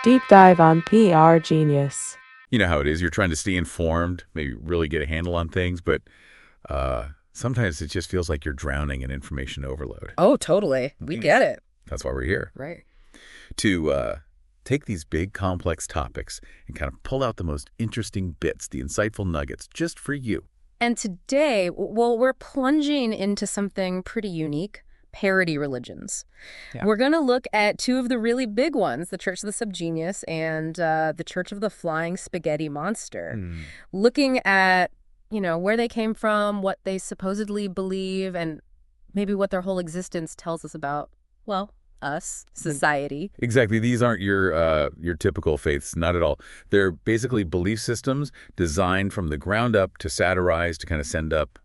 Deep dive on PR Genius. You know how it is. You're trying to stay informed, maybe really get a handle on things, but sometimes it just feels like you're drowning in information overload. Oh, totally. We get it. That's why we're here. Right. To take these big, complex topics and kind of pull out the most interesting bits, the insightful nuggets, just for you. And today, well, we're plunging into something pretty unique. Parody religions. Yeah. We're going to look at two of the really big ones, the Church of the SubGenius and the Church of the Flying Spaghetti Monster. Looking at, where they came from, what they supposedly believe, and maybe what their whole existence tells us about, well, us, society. Exactly. These aren't your typical faiths, not at all. They're basically belief systems designed from the ground up to satirize, to kind of send up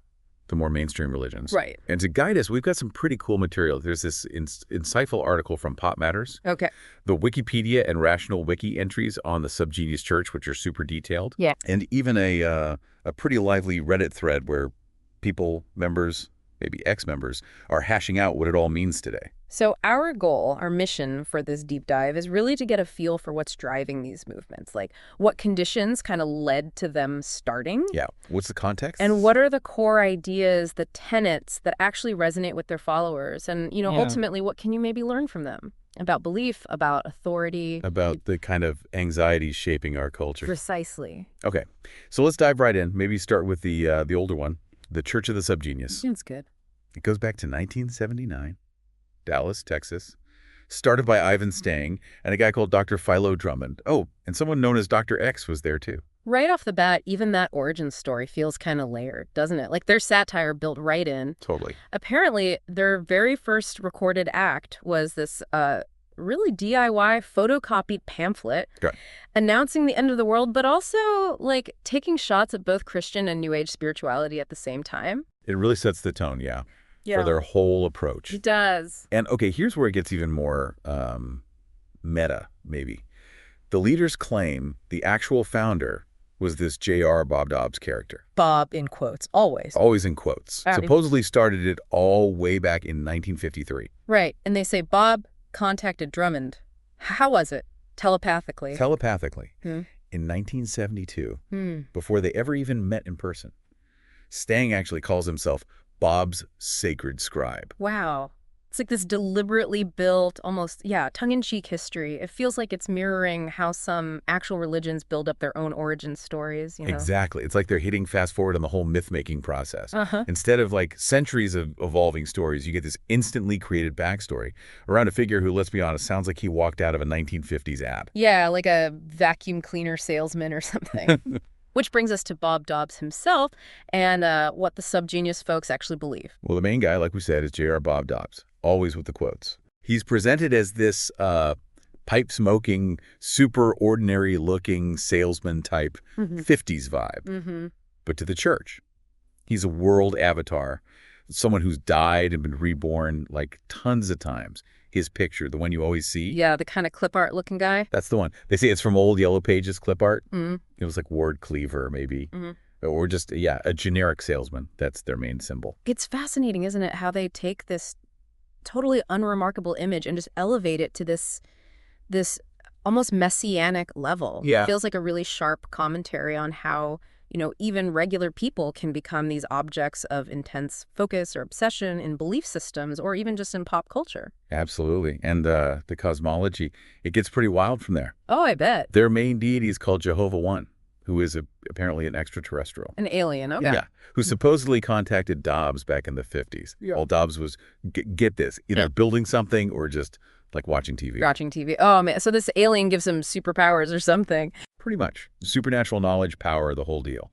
the more mainstream religions. Right. And to guide us, we've got some pretty cool material. There's this insightful article from Pop Matters. Okay. The Wikipedia and Rational Wiki entries on the SubGenius Church, which are super detailed. Yeah. And even a pretty lively Reddit thread where people, members, maybe ex-members, are hashing out what it all means today. So our goal, our mission for this deep dive is really to get a feel for what's driving these movements, like what conditions kind of led to them starting. Yeah. What's the context? And what are the core ideas, the tenets that actually resonate with their followers? And, ultimately, what can you maybe learn from them about belief, about authority? About the kind of anxieties shaping our culture. Precisely. Okay. So let's dive right in. Maybe start with the older one, the Church of the SubGenius. That's good. It goes back to 1979. Dallas, Texas, started by Ivan Stang and a guy called Dr. Philo Drummond. Oh, and someone known as Dr. X was there too. Right off the bat, even that origin story feels kind of layered, doesn't it? Like their satire built right in. Totally. Apparently, their very first recorded act was this really DIY photocopied pamphlet announcing the end of the world, but also like taking shots at both Christian and New Age spirituality at the same time. It really sets the tone, for their whole approach. It does. And okay, here's where it gets even more meta, maybe. The leaders claim the actual founder was this J.R. Bob Dobbs character. Bob in quotes, always. Always in quotes. Supposedly started it all way back in 1953. Right. And they say Bob contacted Drummond. How was it? Telepathically. Telepathically. In 1972, before they ever even met in person. Stang actually calls himself Bob's sacred scribe. Wow. It's like this deliberately built, almost, tongue-in-cheek history. It feels like it's mirroring how some actual religions build up their own origin stories. Exactly. It's like they're hitting fast forward on the whole myth-making process. Instead of like centuries of evolving stories, you get this instantly created backstory around a figure who, let's be honest, sounds like he walked out of a 1950s ad. Yeah, like a vacuum cleaner salesman or something. Which brings us to Bob Dobbs himself and what the SubGenius folks actually believe. Well, the main guy, like we said, is J.R. Bob Dobbs, always with the quotes. He's presented as this pipe-smoking, super ordinary-looking salesman type 50s vibe. But to the church, he's a world avatar, someone who's died and been reborn like tons of times. His picture, the one you always see. Yeah, the kind of clip art looking guy. That's the one. They say it's from old Yellow Pages clip art. It was like Ward Cleaver, maybe. Or just, a generic salesman. That's their main symbol. It's fascinating, isn't it, how they take this totally unremarkable image and just elevate it to this almost messianic level. Yeah. It feels like a really sharp commentary on how even regular people can become these objects of intense focus or obsession in belief systems or even just in pop culture. Absolutely. And the cosmology, it gets pretty wild from there. Oh, I bet. Their main deity is called Jehovah One, who is apparently an extraterrestrial. An alien, okay. Yeah, who supposedly contacted Dobbs back in the 50s. While Dobbs was, get this, either building something or just like watching TV. Watching TV. Oh, man. So this alien gives him superpowers or something. Pretty much. Supernatural knowledge, power, the whole deal.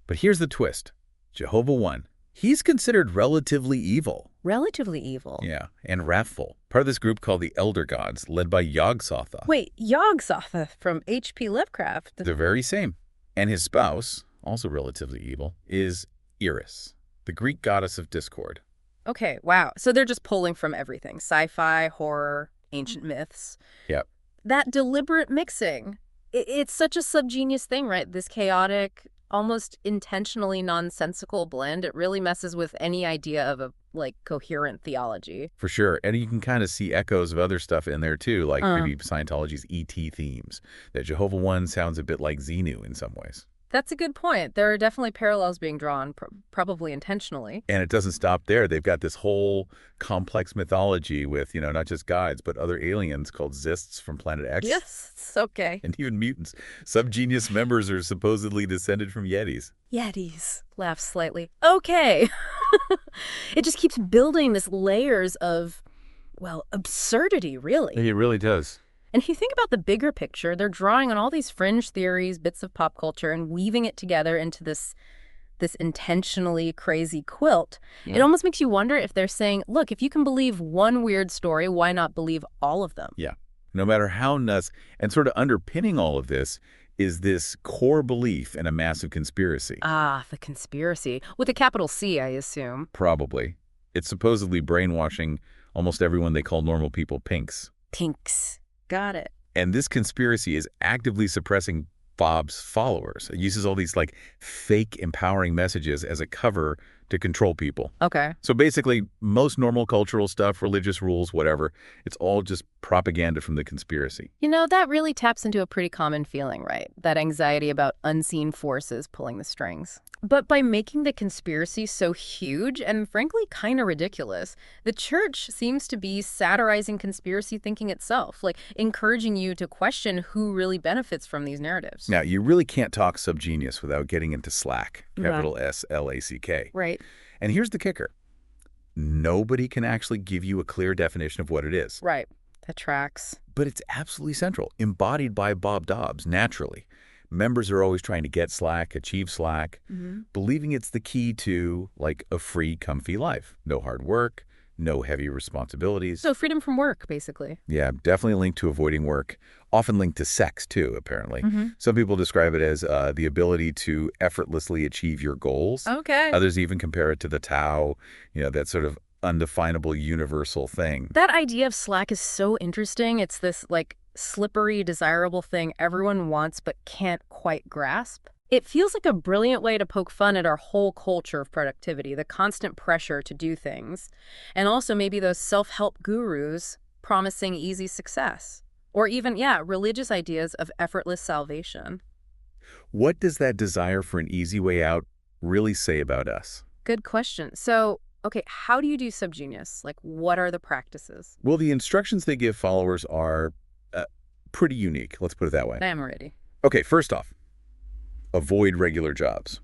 But here's the twist. Jehovah One, he's considered relatively evil. Relatively evil? Yeah, and wrathful. Part of this group called the Elder Gods, led by Yog-Sothoth. Wait, Yog-Sothoth from H.P. Lovecraft. The very same. And his spouse, also relatively evil, is Eris, the Greek goddess of discord. Okay, wow. So they're just pulling from everything. Sci-fi, horror, ancient myths. Yep. That deliberate mixing, it's such a SubGenius thing, right? This chaotic, almost intentionally nonsensical blend. It really messes with any idea of a, like, coherent theology. For sure. And you can kind of see echoes of other stuff in there, too, like maybe Scientology's ET themes. That Jehovah One sounds a bit like Xenu in some ways. That's a good point. There are definitely parallels being drawn, probably intentionally. And it doesn't stop there. They've got this whole complex mythology with, not just guides, but other aliens called Zists from Planet X. Yes, okay. And even mutants. SubGenius members are supposedly descended from Yetis. Yetis. Laughs slightly. Okay. It just keeps building this layers of, well, absurdity, really. It really does. And if you think about the bigger picture, they're drawing on all these fringe theories, bits of pop culture, and weaving it together into this intentionally crazy quilt. Yeah. It almost makes you wonder if they're saying, look, if you can believe one weird story, why not believe all of them? Yeah. No matter how nuts, and sort of underpinning all of this is this core belief in a massive conspiracy. Ah, the conspiracy. With a capital C, I assume. Probably. It's supposedly brainwashing almost everyone they call normal people pinks. Pinks. Got it. And this conspiracy is actively suppressing Bob's followers. It uses all these like fake empowering messages as a cover to control people. Okay. So basically, most normal cultural stuff, religious rules, whatever, it's all just propaganda from the conspiracy. That really taps into a pretty common feeling, right? That anxiety about unseen forces pulling the strings. But by making the conspiracy so huge and frankly kind of ridiculous, the church seems to be satirizing conspiracy thinking itself, like encouraging you to question who really benefits from these narratives. Now, you really can't talk SubGenius without getting into Slack, capital S-L-A-C-K. Right. And here's the kicker. Nobody can actually give you a clear definition of what it is. Right. That tracks. But it's absolutely central, embodied by Bob Dobbs, naturally. Members are always trying to get Slack, achieve Slack, believing it's the key to, like, a free, comfy life. No hard work, no heavy responsibilities. So freedom from work, basically. Yeah, definitely linked to avoiding work. Often linked to sex, too, apparently. Some people describe it as the ability to effortlessly achieve your goals. Okay. Others even compare it to the Tao, that sort of undefinable universal thing. That idea of Slack is so interesting. It's this, like, slippery, desirable thing everyone wants but can't quite grasp. It feels like a brilliant way to poke fun at our whole culture of productivity, the constant pressure to do things, and also maybe those self-help gurus promising easy success, or even, religious ideas of effortless salvation. What does that desire for an easy way out really say about us? Good question. So, okay, how do you do SubGenius? Like, what are the practices? Well, the instructions they give followers are pretty unique. Let's put it that way. I'm ready. Okay, first off, avoid regular jobs.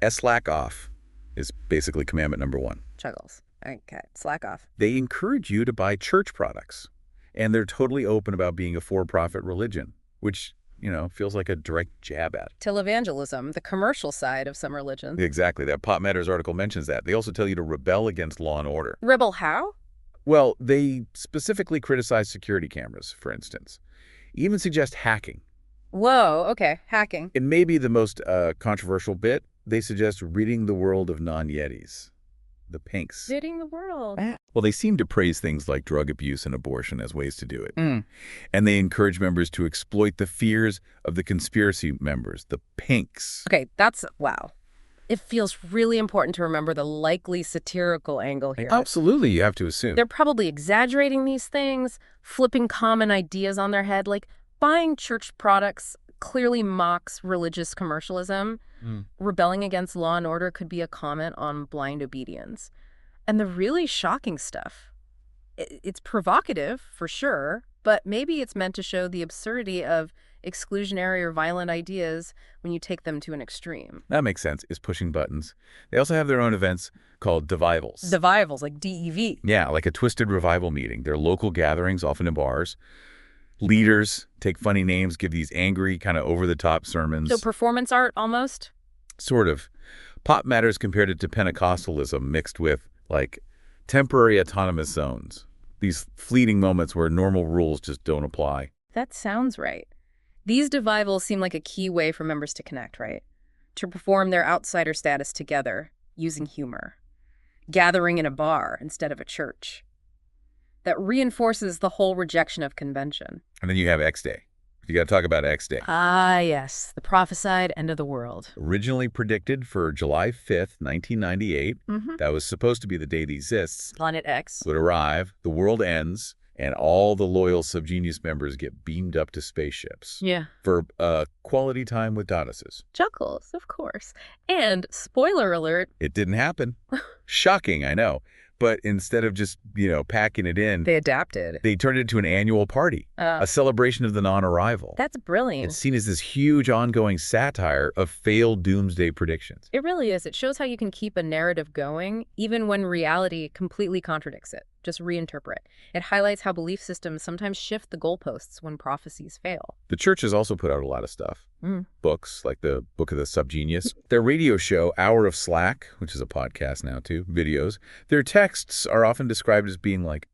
Slack off is basically commandment number 1. Chuggles. Okay, slack off. They encourage you to buy church products, and they're totally open about being a for-profit religion, which, feels like a direct jab at it. Televangelism, the commercial side of some religions. Exactly. That Pop Matters article mentions that. They also tell you to rebel against law and order. Rebel how? Well, they specifically criticize security cameras, for instance. Even suggest hacking. Whoa, okay, hacking. It may be the most controversial bit. They suggest ridding the world of non-Yetis, the pinks. Ridding the world. Well, they seem to praise things like drug abuse and abortion as ways to do it. And they encourage members to exploit the fears of the conspiracy members, the pinks. Okay, wow. It feels really important to remember the likely satirical angle here. Absolutely, you have to assume. They're probably exaggerating these things, flipping common ideas on their head, like buying church products clearly mocks religious commercialism. Rebelling against law and order could be a comment on blind obedience. And the really shocking stuff, it's provocative for sure, but maybe it's meant to show the absurdity of exclusionary or violent ideas when you take them to an extreme. That makes sense, is pushing buttons. They also have their own events called Devivals. Devivals, like DEV. Yeah, like a twisted revival meeting. They're local gatherings, often in bars. Leaders take funny names, give these angry, kind of over-the-top sermons. So performance art, almost? Sort of. Pop Matters compared it to Pentecostalism mixed with, like, temporary autonomous zones. These fleeting moments where normal rules just don't apply. That sounds right. These devivals seem like a key way for members to connect, right? To perform their outsider status together, using humor. Gathering in a bar instead of a church. That reinforces the whole rejection of convention. And then you have X Day. You got to talk about X Day. Ah, yes, the prophesied end of the world. Originally predicted for July 5th, 1998. That was supposed to be the day the exists Planet X. would arrive, the world ends, and all the loyal SubGenius members get beamed up to spaceships. Yeah. For quality time with goddesses. Chuckles, of course. And, spoiler alert, It didn't happen. Shocking, I know. But instead of just, packing it in, they adapted. they turned it into an annual party, a celebration of the non-arrival. That's brilliant. It's seen as this huge ongoing satire of failed doomsday predictions. It really is. It shows how you can keep a narrative going, even when reality completely contradicts it. Just reinterpret. It highlights how belief systems sometimes shift the goalposts when prophecies fail. The church has also put out a lot of stuff. Books, like the Book of the SubGenius. Their radio show, Hour of Slack, which is a podcast now too, videos. Their texts are often described as being like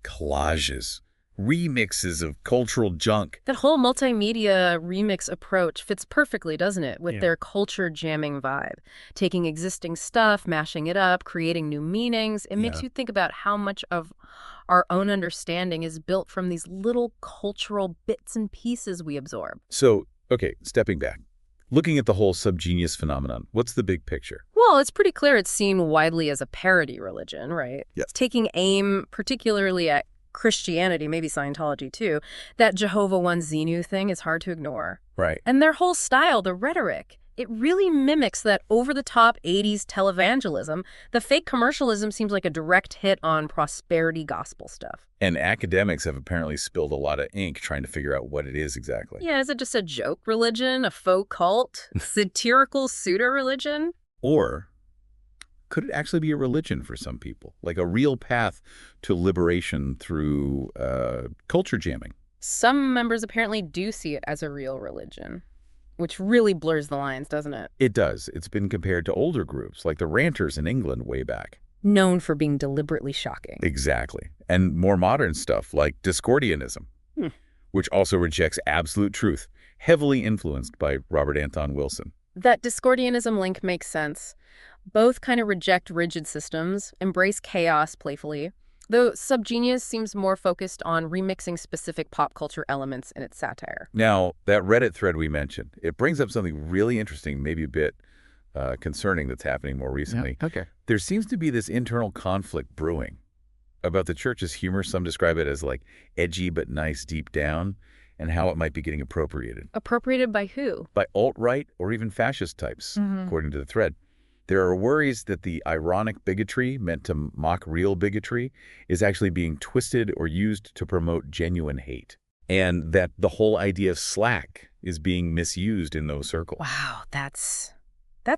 collages, remixes of cultural junk. That whole multimedia remix approach fits perfectly, doesn't it, with their culture jamming vibe. Taking existing stuff, mashing it up, creating new meanings. It makes you think about how much of our own understanding is built from these little cultural bits and pieces we absorb. So, okay, stepping back. Looking at the whole SubGenius phenomenon, what's the big picture? Well, it's pretty clear it's seen widely as a parody religion, right? Yeah. It's taking aim particularly at Christianity, maybe Scientology too. That Jehovah One Xenu thing is hard to ignore. Right. And their whole style, the rhetoric, it really mimics that over-the-top 80s televangelism. The fake commercialism seems like a direct hit on prosperity gospel stuff. And academics have apparently spilled a lot of ink trying to figure out what it is exactly. Yeah, is it just a joke religion, a faux cult, satirical pseudo-religion? Or could it actually be a religion for some people? Like a real path to liberation through culture jamming? Some members apparently do see it as a real religion, which really blurs the lines, doesn't it? It does. It's been compared to older groups, like the Ranters in England way back. Known for being deliberately shocking. Exactly. And more modern stuff like Discordianism, which also rejects absolute truth, heavily influenced by Robert Anton Wilson. That Discordianism link makes sense. Both kind of reject rigid systems, embrace chaos playfully, though SubGenius seems more focused on remixing specific pop culture elements in its satire. Now, that Reddit thread we mentioned, it brings up something really interesting, maybe a bit concerning that's happening more recently. Yeah, okay. There seems to be this internal conflict brewing about the church's humor. Some describe it as like edgy but nice deep down, and how it might be getting appropriated. Appropriated by who? By alt-right or even fascist types, according to the thread. There are worries that the ironic bigotry meant to mock real bigotry is actually being twisted or used to promote genuine hate. And that the whole idea of Slack is being misused in those circles. Wow, that's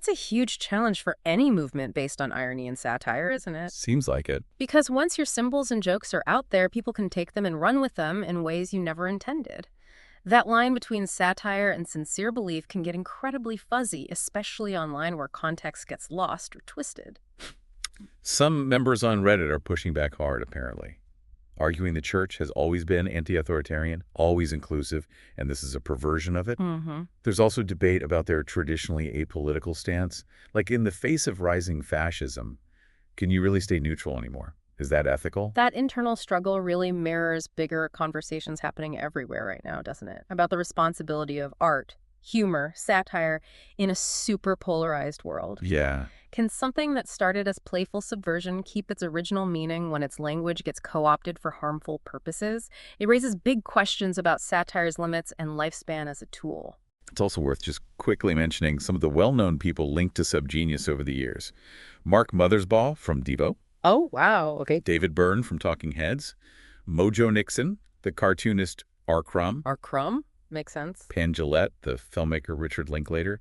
a huge challenge for any movement based on irony and satire, isn't it? Seems like it. Because once your symbols and jokes are out there, people can take them and run with them in ways you never intended. That line between satire and sincere belief can get incredibly fuzzy, especially online where context gets lost or twisted. Some members on Reddit are pushing back hard, apparently, arguing the church has always been anti-authoritarian, always inclusive, and this is a perversion of it. There's also debate about their traditionally apolitical stance. Like, in the face of rising fascism, can you really stay neutral anymore? Is that ethical? That internal struggle really mirrors bigger conversations happening everywhere right now, doesn't it? About the responsibility of art, humor, satire in a super polarized world. Yeah. Can something that started as playful subversion keep its original meaning when its language gets co-opted for harmful purposes? It raises big questions about satire's limits and lifespan as a tool. It's also worth just quickly mentioning some of the well-known people linked to SubGenius over the years. Mark Mothersbaugh from Devo. Oh, wow. Okay. David Byrne from Talking Heads. Mojo Nixon, the cartoonist R. Crumb. R. Crumb? Makes sense. Penn Jillette, the filmmaker Richard Linklater.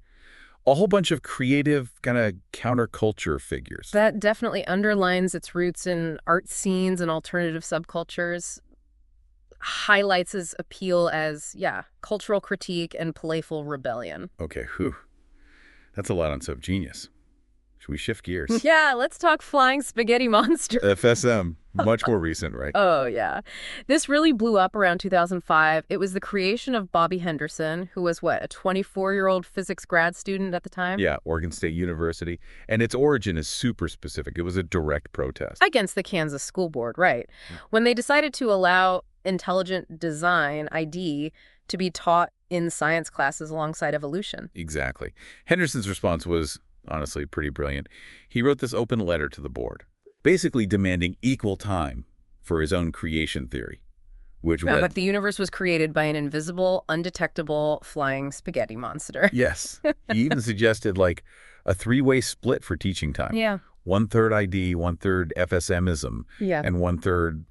A whole bunch of creative kind of counterculture figures. That definitely underlines its roots in art scenes and alternative subcultures. Highlights its appeal as, cultural critique and playful rebellion. Okay, whew. That's a lot on SubGenius. Should we shift gears? Yeah, let's talk flying spaghetti monster. FSM, much more recent, right? Oh, yeah. This really blew up around 2005. It was the creation of Bobby Henderson, who was, a 24-year-old physics grad student at the time? Yeah, Oregon State University. And its origin is super specific. It was a direct protest. Against the Kansas School Board, right. When they decided to allow intelligent design, ID, to be taught in science classes alongside evolution. Exactly. Henderson's response was, honestly, pretty brilliant. He wrote this open letter to the board, basically demanding equal time for his own creation theory, which Yeah, read, but the universe was created by an invisible, undetectable, flying spaghetti monster. yes. He even suggested like a three-way split for teaching time. Yeah. 1/3 ID, 1/3 FSMism, Yeah. and 1/3,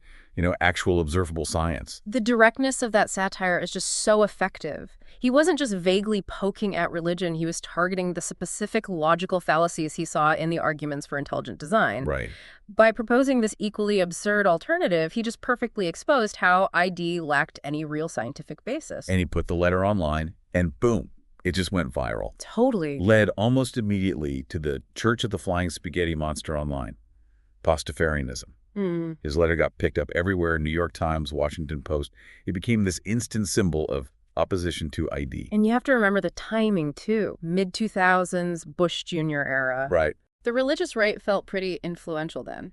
actual observable science. The directness of that satire is just so effective. He wasn't just vaguely poking at religion, he was targeting the specific logical fallacies he saw in the arguments for intelligent design. Right. By proposing this equally absurd alternative, he just perfectly exposed how ID lacked any real scientific basis. And he put the letter online, and boom, it just went viral. Totally. Led almost immediately to the Church of the Flying Spaghetti Monster online, Pastafarianism. His letter got picked up everywhere, New York Times, Washington Post. It became this instant symbol of opposition to ID. And you have to remember the timing, too. Mid-2000s, Bush Jr. era. Right. The religious right felt pretty influential then.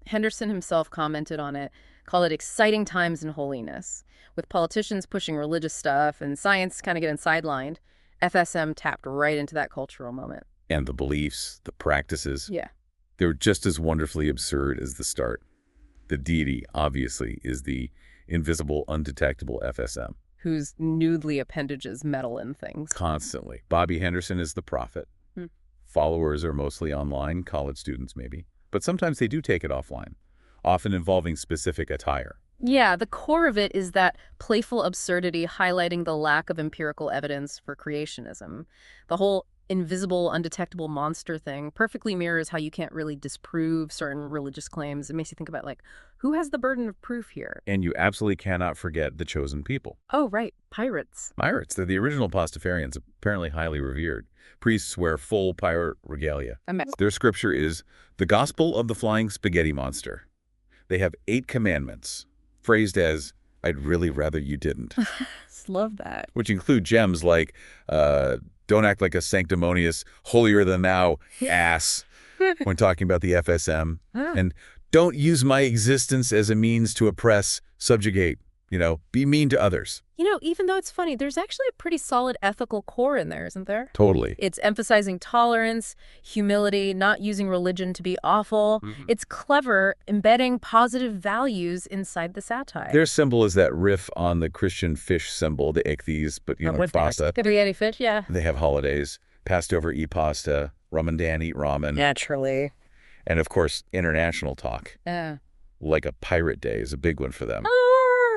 Henderson himself commented on it, called it exciting times in holiness. With politicians pushing religious stuff and science kind of getting sidelined, FSM tapped right into that cultural moment. And the beliefs, the practices, Yeah. they were just as wonderfully absurd as the start. The deity, obviously, is the invisible, undetectable FSM. Whose noodly appendages meddle in things. Constantly. Bobby Henderson is the prophet. Followers are mostly online, college students maybe. But sometimes they do take it offline, often involving specific attire. Yeah, the core of it is that playful absurdity highlighting the lack of empirical evidence for creationism. The whole invisible, undetectable monster thing perfectly mirrors how you can't really disprove certain religious claims. It makes you think about, like, who has the burden of proof here? And you absolutely cannot forget the chosen people. Oh, right, pirates. Pirates, they're the original Pastafarians, apparently highly revered. Priests wear full pirate regalia. Their scripture is the Gospel of the Flying Spaghetti Monster. They have 8 commandments, phrased as, I'd really rather you didn't. Love that. Which include gems like, don't act like a sanctimonious, holier-than-thou ass when talking about the FSM. And don't use my existence as a means to oppress, subjugate, be mean to others. Even though it's funny, there's actually a pretty solid ethical core in there, isn't there? Totally. It's emphasizing tolerance, humility, not using religion to be awful. It's clever, embedding positive values inside the satire. Their symbol is that riff on the Christian fish symbol, the ichthyes, but, pasta. Spaghetti fish, yeah. They have holidays. Passover, eat pasta. Ramadan, eat ramen. Naturally. And, of course, international talk. Yeah. Like a pirate day is a big one for them.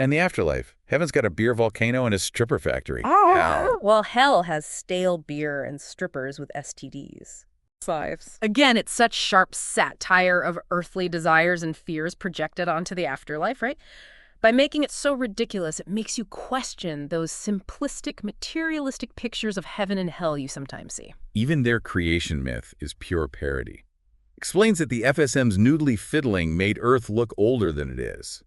And the afterlife. Heaven's got a beer volcano and a stripper factory. Well, hell has stale beer and strippers with STDs. Again, it's such sharp satire of earthly desires and fears projected onto the afterlife, right? By making it so ridiculous, it makes you question those simplistic, materialistic pictures of heaven and hell you sometimes see. Even their creation myth is pure parody. Explains that the FSM's noodly fiddling made Earth look older than it is.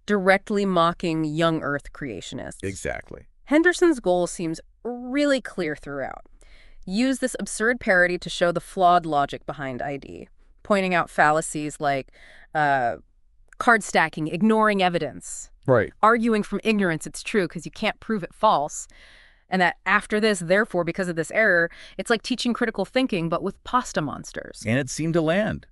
Directly mocking young Earth creationists. Exactly. Henderson's goal seems really clear throughout. Use this absurd parody to show the flawed logic behind ID, pointing out fallacies like card stacking, ignoring evidence, Right. arguing from ignorance it's true because you can't prove it false, and that after this, therefore, because of this error, it's like teaching critical thinking but with pasta monsters. And it seemed to land.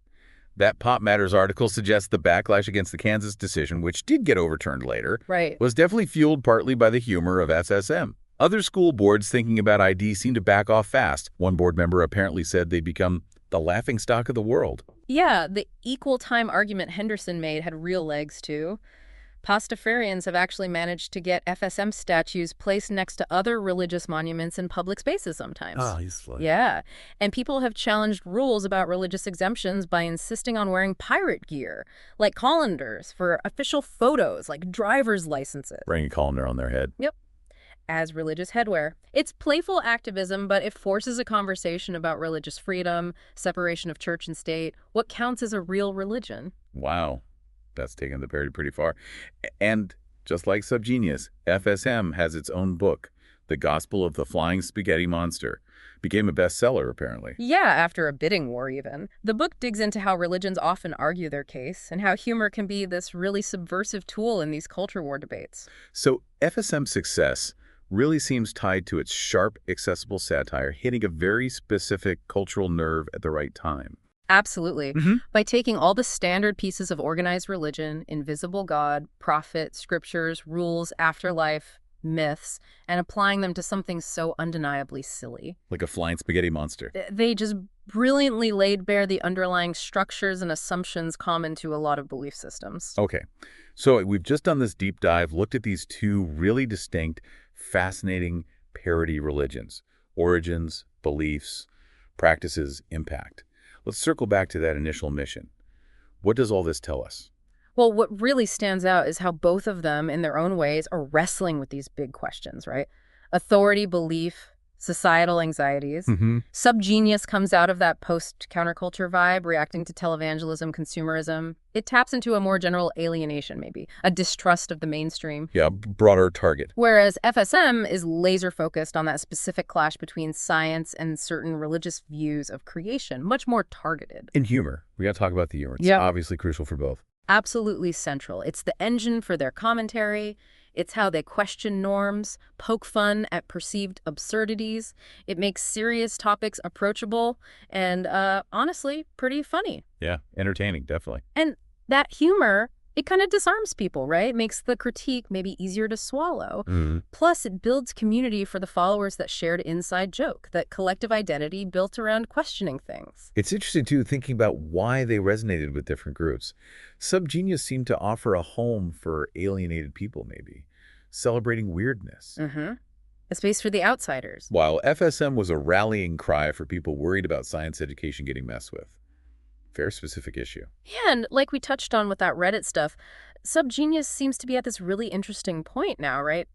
That Pop Matters article suggests the backlash against the Kansas decision, which did get overturned later, Right. was definitely fueled partly by the humor of SSM. Other school boards thinking about ID seemed to back off fast. One board member apparently said they'd become the laughingstock of the world. Yeah, the equal time argument Henderson made had real legs, too. Pastafarians have actually managed to get FSM statues placed next to other religious monuments in public spaces sometimes. Useful. Yeah, and people have challenged rules about religious exemptions by insisting on wearing pirate gear, like colanders for official photos, like driver's licenses. Bring a colander on their head. Yep. As religious headwear. It's playful activism, but it forces a conversation about religious freedom, separation of church and state, what counts as a real religion. Wow. That's taken the parody pretty far. And just like SubGenius, FSM has its own book, The Gospel of the Flying Spaghetti Monster. Became a bestseller, apparently. Yeah, after a bidding war even. The book digs into how religions often argue their case and how humor can be this really subversive tool in these culture war debates. So FSM's success really seems tied to its sharp, accessible satire, hitting a very specific cultural nerve at the right time. Absolutely. Mm-hmm. By taking all the standard pieces of organized religion, invisible God, prophet, scriptures, rules, afterlife, myths, and applying them to something so undeniably silly. Like a flying spaghetti monster. They just brilliantly laid bare the underlying structures and assumptions common to a lot of belief systems. Okay, so we've just done this deep dive, looked at these two really distinct, fascinating parody religions: origins, beliefs, practices, impact. Let's circle back to that initial mission. What does all this tell us? Well, what really stands out is how both of them, in their own ways, are wrestling with these big questions, right? Authority, belief, societal anxieties. SubGenius comes out of that post-counterculture vibe, reacting to televangelism, consumerism. It taps into a more general alienation, maybe, a distrust of the mainstream. Yeah, broader target. Whereas FSM is laser-focused on that specific clash between science and certain religious views of creation, much more targeted. In humor. We got to talk about the humor. It's Yep. obviously crucial for both. Absolutely central. It's the engine for their commentary. It's how they question norms, poke fun at perceived absurdities. It makes serious topics approachable and, honestly, pretty funny. Yeah, entertaining, definitely. And that humor, it kind of disarms people, right? Makes the critique maybe easier to swallow. Plus, it builds community for the followers, that shared inside joke, that collective identity built around questioning things. It's interesting, too, thinking about why they resonated with different groups. SubGenius seemed to offer a home for alienated people, maybe, celebrating weirdness. A space for the outsiders. While FSM was a rallying cry for people worried about science education getting messed with. Fair specific issue. Yeah, and like we touched on with that Reddit stuff, SubGenius seems to be at this really interesting point now, right?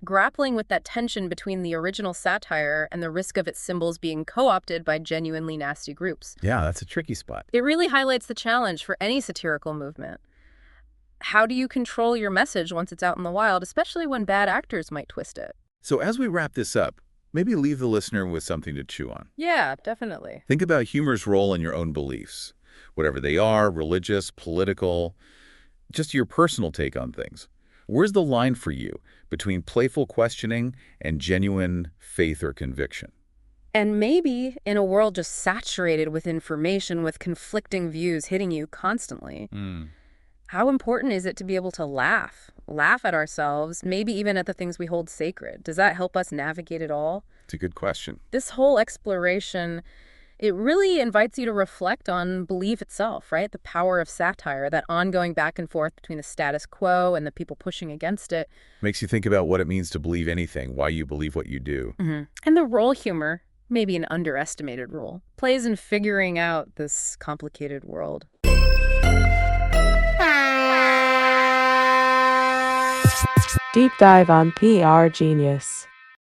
Grappling with that tension between the original satire and the risk of its symbols being co-opted by genuinely nasty groups. Yeah, that's a tricky spot. It really highlights the challenge for any satirical movement. How do you control your message once it's out in the wild, especially when bad actors might twist it? So as we wrap this up, maybe leave the listener with something to chew on. Yeah, definitely. Think about humor's role in your own beliefs, whatever they are, religious, political, just your personal take on things. Where's the line for you between playful questioning and genuine faith or conviction? And maybe in a world just saturated with information, with conflicting views hitting you constantly, how important is it to be able to laugh at ourselves, maybe even at the things we hold sacred? Does that help us navigate it all? It's a good question. This whole exploration, it really invites you to reflect on belief itself, right? The power of satire, that ongoing back and forth between the status quo and the people pushing against it. Makes you think about what it means to believe anything, why you believe what you do. And the role humor, maybe an underestimated role, plays in figuring out this complicated world. Deep dive on PR Genius.